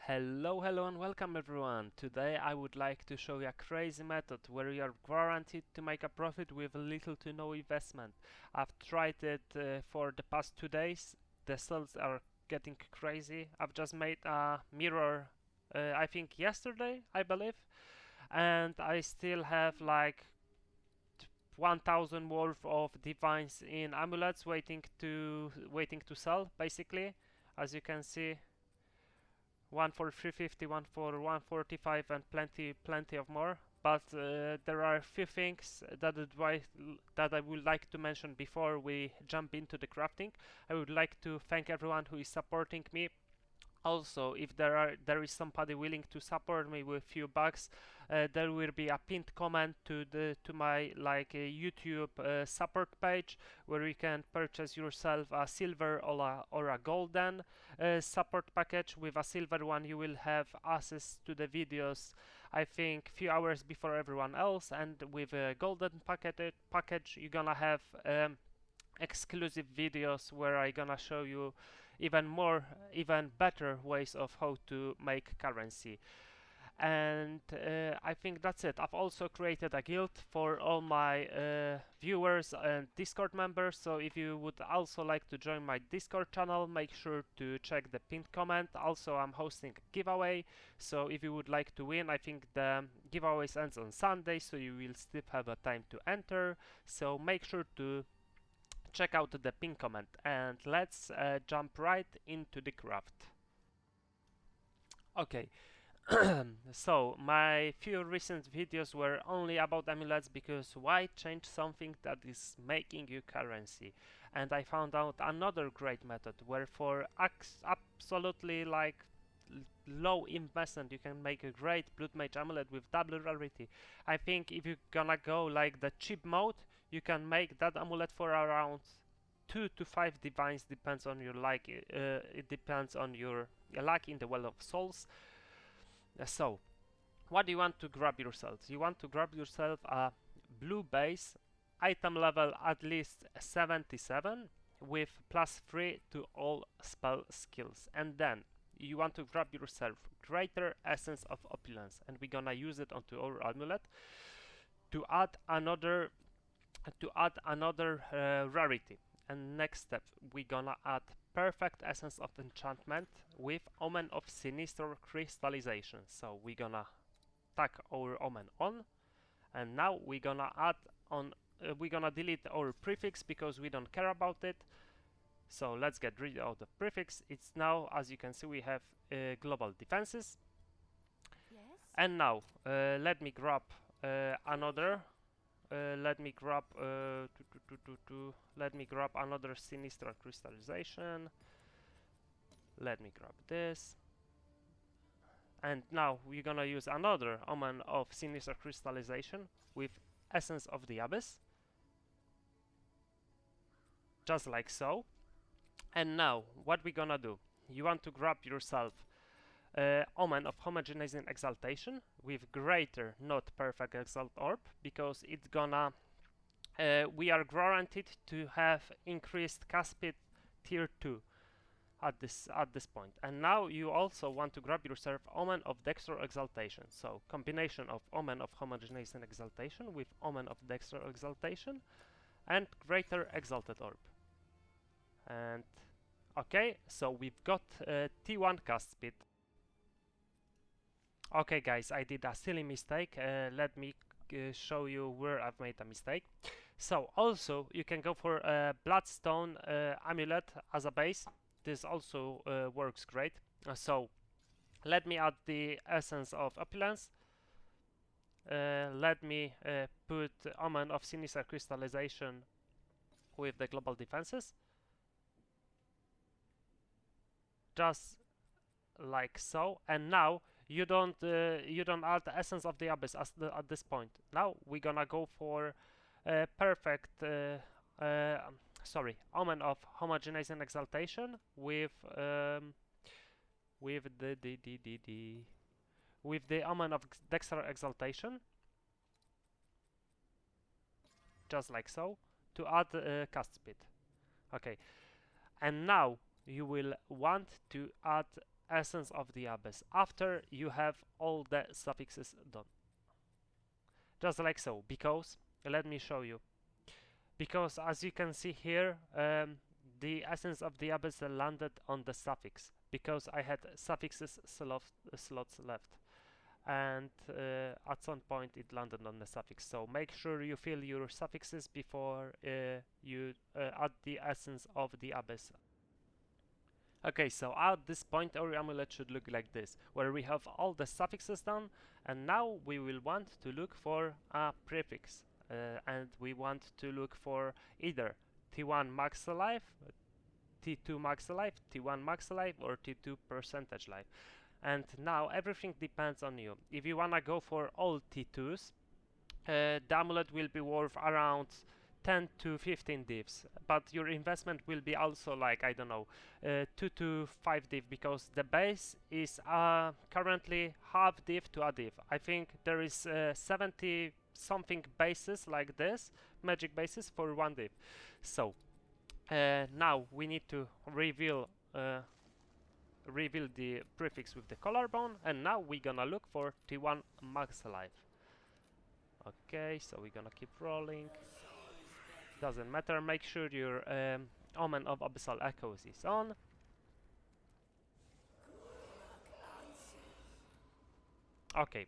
Hello and welcome everyone. Today I would like to show you a crazy method where you are guaranteed to make a profit with little to no investment. I've tried it for the past 2 days. The sales are getting crazy. I've just made a mirror, I think yesterday, I believe, and I still have like 1000 worth of divines in amulets waiting to sell basically. As you can see, one for 350, one for 145, and plenty of more. But there are a few things that I would like to mention before we jump into the crafting. I would like to thank everyone who is supporting me. Also, if there is somebody willing to support me with few bucks, there will be a pinned comment to my YouTube support page where you can purchase yourself a silver or a golden support package. With a silver one, you will have access to the videos, I think, few hours before everyone else, and with a golden package, you're gonna have exclusive videos where I gonna show you even better ways of how to make currency. And I think that's it. I've also created a guild for all my viewers and Discord members, so if you would also like to join my Discord channel, make sure to check the pinned comment. Also, I'm hosting a giveaway, so if you would like to win, I think the giveaway ends on Sunday, so you will still have a time to enter, so make sure to check out the pin comment, and let's jump right into the craft. Okay, so my few recent videos were only about amulets because why change something that is making you currency? And I found out another great method where for absolutely low investment you can make a great blood mage amulet with double rarity. I think if you're gonna go like the cheap mode, you can make that amulet for around 2 to 5 divines, depends on your luck. It depends on your luck in the Well of Souls. So what do you want to grab yourself? You want to grab yourself a blue base, item level at least 77 with +3 to all spell skills, and then you want to grab yourself greater essence of opulence, and we're gonna use it onto our amulet to add another rarity. And next step, we're gonna add perfect essence of enchantment with omen of sinister crystallization. So we're gonna tack our omen on, and now we're gonna add on we're gonna delete our prefix because we don't care about it. So let's get rid of the prefix. It's now, as you can see, we have global defenses. Yes. And now let me grab another let me grab let me grab another sinister crystallization. Let me grab this, and now we're gonna use another omen of sinister crystallization with essence of the abyss, just like so. And now what we're gonna do, you want to grab yourself omen of homogenizing exaltation with greater, not perfect exalt orb, because it's gonna we are guaranteed to have increased cast speed tier 2 at this point. And now you also want to grab yourself omen of dexter exaltation, so combination of omen of homogenizing exaltation with omen of dexter exaltation and greater exalted orb. And okay, so we've got T1 cast speed. Okay guys, I did a silly mistake. Let me show you where I've made a mistake. So also you can go for a bloodstone amulet as a base. This also works great. So let me add the essence of opulence. Let me put omen of sinister crystallization with the global defenses, just like so. And now you don't add the essence of the abyss at this point. Now we're gonna go for perfect omen of homogenizing exaltation with the omen of dexter exaltation, just like so, to add cast speed. Okay, and now you will want to add Essence of the Abyss after you have all the suffixes done. Just like so, because, let me show you. Because as you can see here, the Essence of the Abyss landed on the suffix, because I had suffixes slots left. And at some point it landed on the suffix, so make sure you fill your suffixes before you add the Essence of the Abyss. Okay, so at this point our amulet should look like this, where we have all the suffixes done, and now we will want to look for a prefix, and we want to look for either T1 max life, T2 max life, T1 max life, or T2 percentage life. And now everything depends on you. If you wanna go for all T2s, the amulet will be worth around 10 to 15 divs, but your investment will be also like, I don't know, 2 to 5 div, because the base is currently half div to a div. I think there is 70 something bases like this, magic bases for one div. So now we need to reveal the prefix with the collarbone, and now we're gonna look for T1 max life. Okay, so we're gonna keep rolling. Doesn't matter, make sure your Omen of Abyssal Echoes is on. Okay,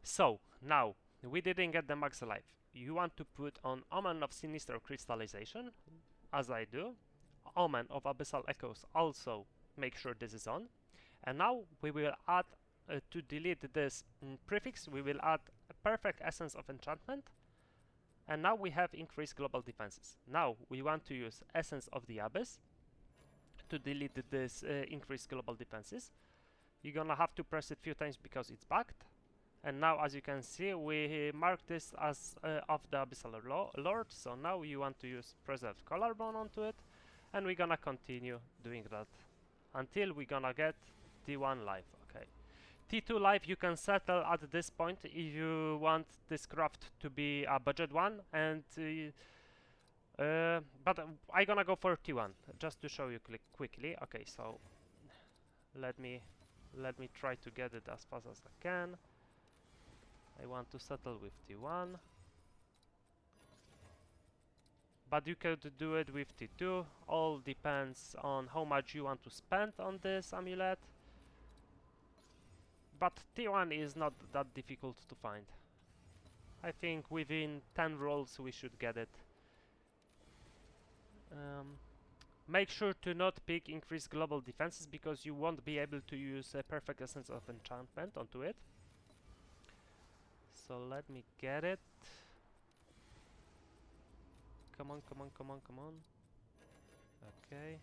so now we didn't get the max life. You want to put on Omen of Sinister Crystallization, as I do. Omen of Abyssal Echoes, also make sure this is on. And now we will add, to delete this prefix, we will add a perfect Essence of Enchantment. And now we have increased global defenses. Now we want to use Essence of the Abyss to delete this increased global defenses. You're gonna have to press it a few times because it's bugged. And now, as you can see, we mark this as of the Abyssal Lord. So now you want to use Preserved Collarbone onto it, and we're gonna continue doing that until we're gonna get T1 life. Okay, T2 life you can settle at this point if you want this craft to be a budget one, and but I'm gonna go for T1 just to show you quickly. Okay, so let me try to get it as fast as I can. I want to settle with T1, but you could do it with T2. All depends on how much you want to spend on this amulet. But T1 is not that difficult to find. I think within 10 rolls we should get it. Make sure to not pick increased global defenses, because you won't be able to use a perfect Essence of Enchantment onto it. So let me get it. Come on, come on, come on, come on. Okay.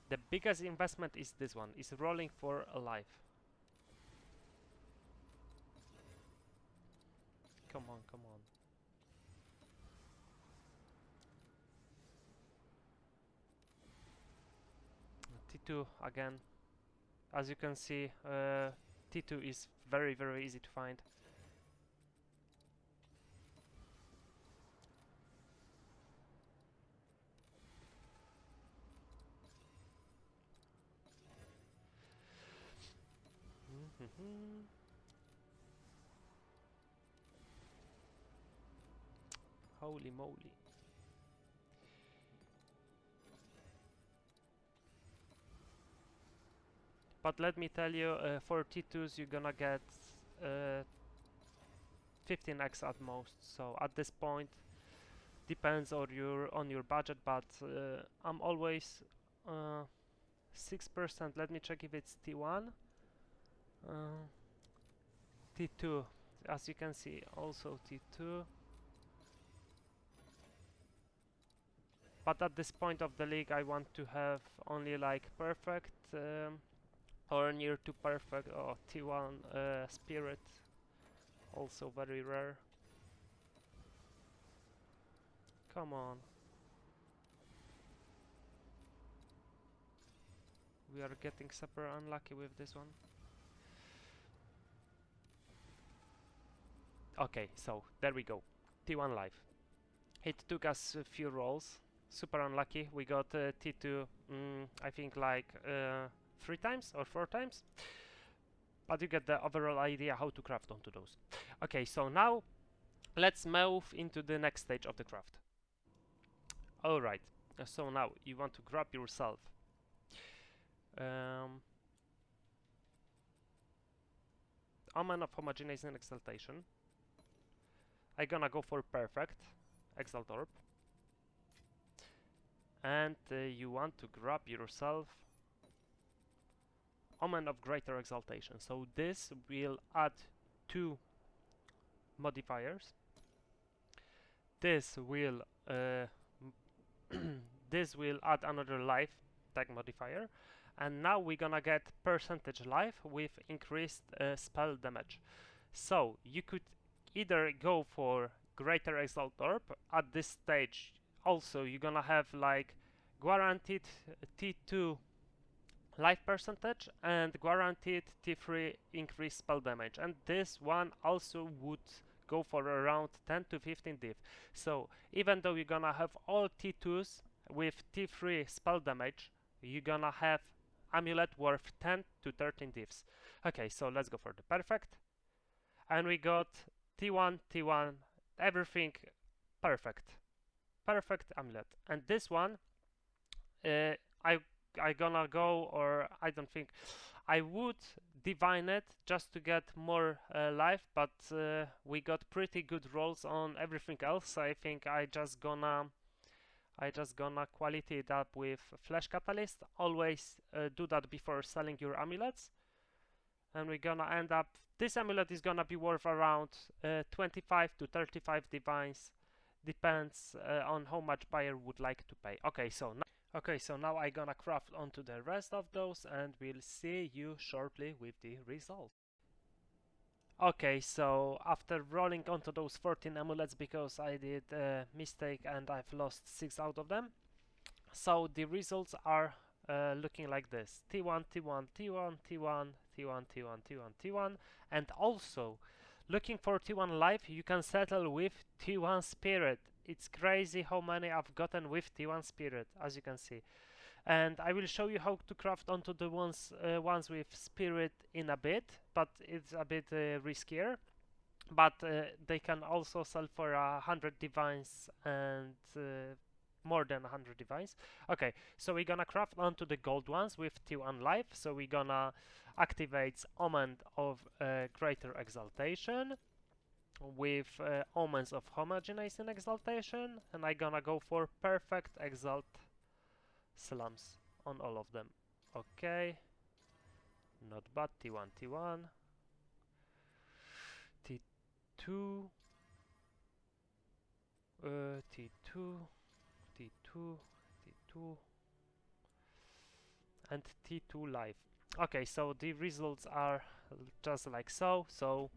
The biggest investment is this one, is rolling for a life. Come on, come on. T2 again. As you can see, T2 is very, very easy to find. Holy moly. But let me tell you, for T2s you're gonna get 15x at most. So at this point, depends on your budget, but I'm always 6%. Let me check if it's T1. T2, as you can see, also T2. But at this point of the league, I want to have only like perfect or near to perfect, or T1 Spirit, also very rare. Come on. We are getting super unlucky with this one. Okay, so there we go. T1 life. It took us a few rolls. Super unlucky. We got T2, I think like 3 times or 4 times. But you get the overall idea how to craft onto those. Okay, so now let's move into the next stage of the craft. Alright, so now you want to grab yourself Omen of Homogenizing Exaltation. I'm gonna go for Perfect Exalt Orb. And you want to grab yourself Omen of Greater Exaltation. So this will add 2 modifiers. This will this will add another life tag modifier, and now we're gonna get percentage life with increased spell damage. So you could either go for Greater Exalt Orb. At this stage also you're gonna have like guaranteed T2 life percentage and guaranteed T3 increased spell damage, and this one also would go for around 10 to 15 div. So even though you're gonna have all T2s with T3 spell damage, you're gonna have Amulet worth 10 to 13 divs. Okay, so let's go for the perfect. And we got T1, T1, everything perfect. Perfect Amulet. And this one, I gonna go, or I don't think I would divine it just to get more life, but we got pretty good rolls on everything else. I think I just gonna quality it up with Flash Catalyst. Always do that before selling your amulets, and we're gonna end up. This amulet is gonna be worth around 25 to 35 divines. Depends on how much buyer would like to pay. Okay, so now I'm gonna craft onto the rest of those, and we'll see you shortly with the result. Okay, so after rolling onto those 14 amulets because I did a mistake and I've lost 6 out of them, so the results are looking like this: T1, T1, T1, T1, T1, T1, T1, T1, and also looking for T1 life, you can settle with T1 Spirit. It's crazy how many I've gotten with T1 Spirit, as you can see. And I will show you how to craft onto the ones with Spirit in a bit, but it's a bit riskier. But they can also sell for 100 divines and more than 100 divines. Okay, so we're gonna craft onto the gold ones with T1 life. So we're gonna activate Omen of Greater Exaltation with Omens of Homogenizing Exaltation, and I'm gonna go for Perfect Exalt Slums on all of them. Okay, not bad. T1, T1, T2, T2, T2, T2, and T2 live. Okay, so the results are just like so. So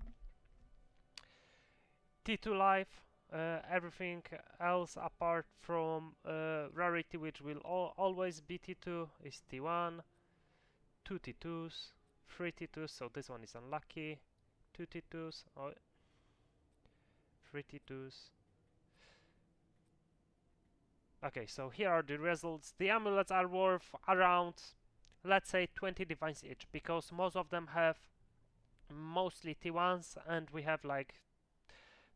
T2 live, everything else apart from rarity, which will always be T2, is T1, 2 T2s, 3 T2s, so this one is unlucky, 2 T2s, 3 T2s. Okay, so here are the results. The amulets are worth around, let's say, 20 divines each, because most of them have mostly T1s, and we have like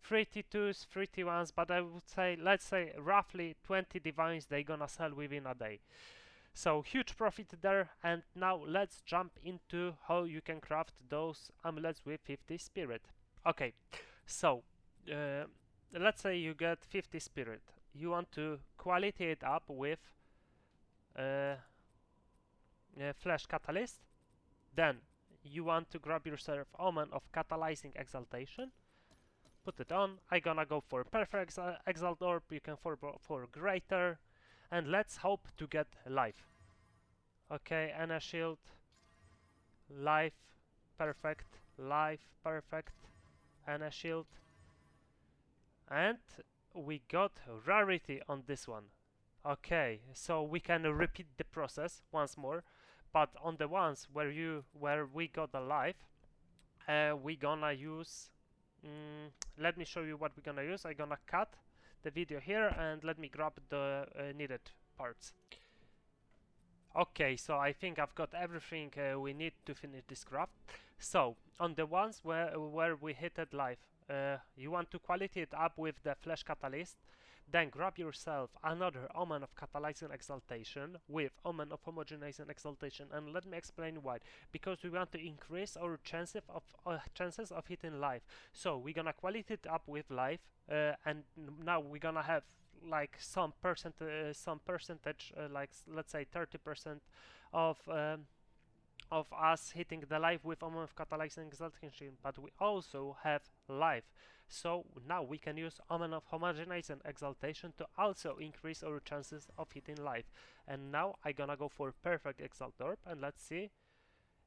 3 T2s, 3 T1s, but I would say, let's say, roughly 20 divines they gonna sell within a day. So huge profit there, and now let's jump into how you can craft those amulets with 50 spirit. Okay, so let's say you get 50 spirit. You want to quality it up with Flash Catalyst. Then you want to grab yourself Omen of Catalyzing Exaltation. Put it on. I'm gonna go for Perfect Exalt Orb. You can for Greater, and let's hope to get life. Okay, and a shield, life, perfect, life, perfect, and a shield, and we got rarity on this one. Okay, so we can repeat the process once more, but on the ones where we got a life, we gonna use let me show you what we're gonna use. I'm gonna cut the video here and let me grab the needed parts. Okay, so I think I've got everything we need to finish this craft. So on the ones where we hit it live, you want to quality it up with the flesh catalyst. Then grab yourself another Omen of Catalyzing Exaltation with Omen of Homogenizing Exaltation, and let me explain why. Because we want to increase our chances of hitting life. So we're gonna quality it up with life, and now we're gonna have like some percentage, like let's say 30% of us hitting the life with Omen of Catalyzing Exaltation, but we also have life. So now we can use Omen of Homogenizing Exaltation to also increase our chances of hitting life. And now I'm gonna go for Perfect Exalt Orb, and let's see.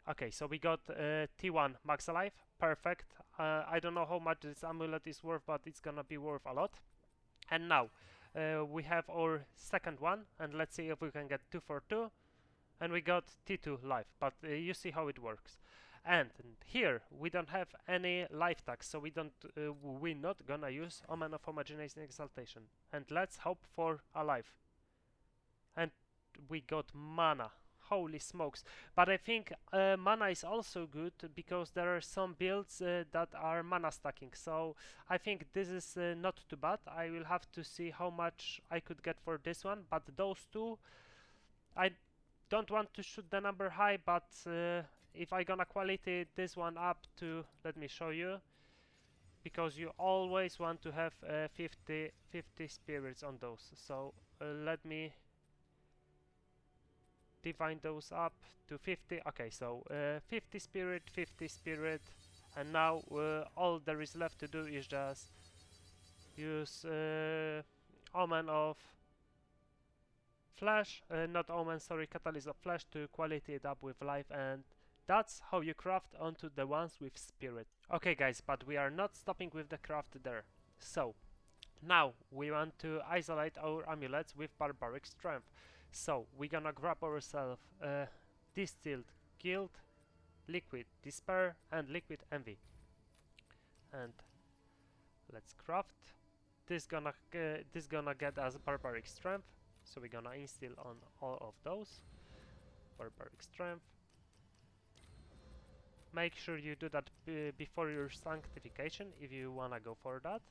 Okay, so we got T1 Max Life, perfect. I don't know how much this amulet is worth, but it's gonna be worth a lot. And now we have our second one, and let's see if we can get 2 for 2. And we got T2 life, but you see how it works. And here we don't have any life tags, so we're not gonna use Omen of Homogenizing Exaltation. And let's hope for a life. And we got mana. Holy smokes. But I think mana is also good because there are some builds that are mana stacking. So I think this is not too bad. I will have to see how much I could get for this one. But those two, I don't want to shoot the number high, but if I gonna quality this one up to, let me show you, because you always want to have 50 spirits on those. So let me divide those up to 50. Okay, so 50 spirit, and now all there is left to do is just use Omen of Flash, not Omen, sorry, Catalyst of Flash to quality it up with life, and that's how you craft onto the ones with spirit. Okay guys, but we are not stopping with the craft there. So now we want to isolate our amulets with barbaric strength. So we're gonna grab ourselves distilled guilt, liquid despair, and liquid envy. And let's craft. This gonna get us barbaric strength. So we're gonna instill on all of those. Barbaric strength. Make sure you do that before your sanctification if you wanna go for that.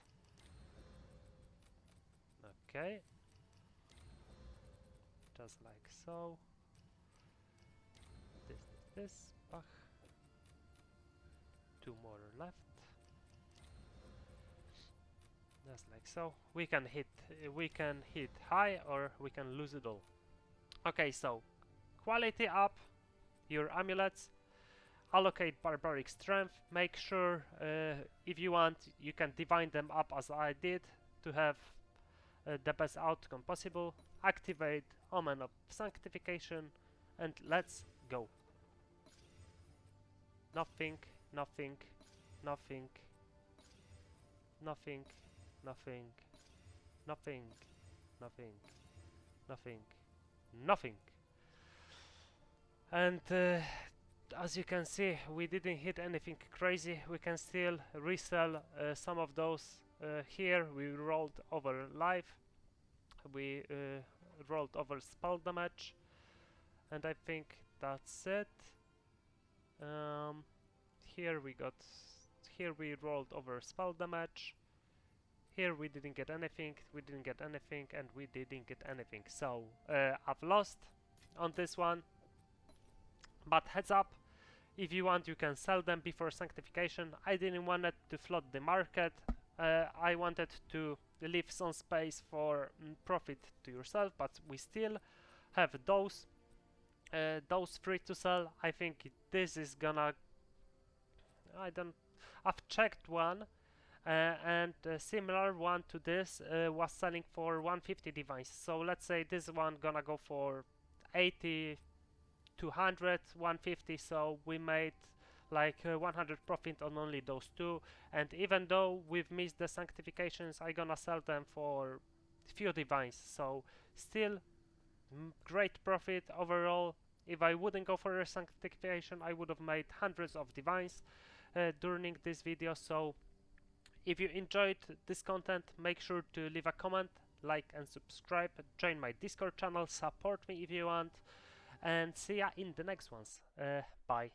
Okay. Just like so. This. Bach. 2 more left. Just like so. We can hit high or we can lose it all. Okay, so quality up your amulets. Allocate barbaric strength. Make sure if you want you can divine them up as I did to have the best outcome possible. Activate Omen of Sanctification and let's go. Nothing, nothing, nothing, nothing, nothing, nothing, nothing, nothing, nothing. And as you can see, we didn't hit anything crazy. We can still resell some of those. Here we rolled over life, we rolled over spell damage, and I think that's it. Here we rolled over spell damage. Here we didn't get anything, and we didn't get anything. So I've lost on this one. But heads up, if you want you can sell them before sanctification. I didn't want it to flood the market. I wanted to leave some space for profit to yourself, but we still have those free to sell. I think this is gonna, I've checked one and a similar one to this was selling for 150 devices. So let's say this one gonna go for 80, 200, 150, so we made like 100 profit on only those two. And even though we've missed the sanctifications, I'm gonna sell them for few divines, so still great profit overall. If I wouldn't go for a sanctification, I would have made hundreds of divines during this video. So If you enjoyed this content, make sure to leave a comment, like and subscribe, join my Discord channel, support me if you want, and see ya in the next ones. Bye.